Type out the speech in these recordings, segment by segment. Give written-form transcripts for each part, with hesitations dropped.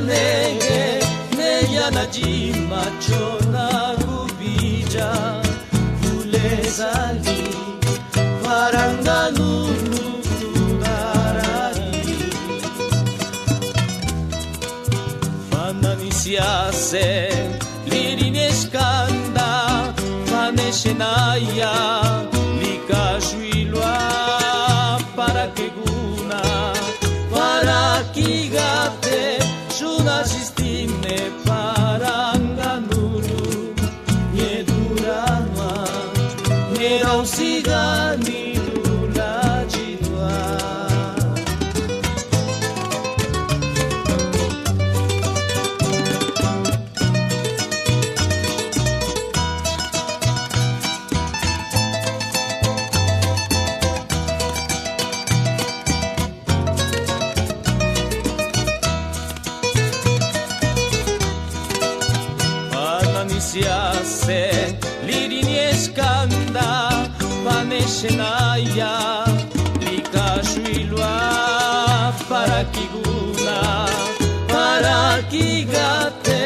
nege neya na jima chona gubija ulezali paranganu nuturarari fananisiase lirineskanda paneshenaya likashuilwa para que guna para kigate shuna sistine paranganulu nieduranwa nerausigani lulajidwa Siase lirinieskanda paneshenaya likashuilwa para kiguna para kigate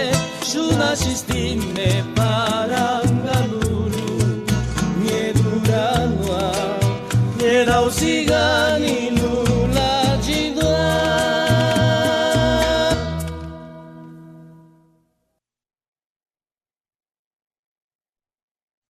shuna sistine parangalulu nieduranwa nerausigani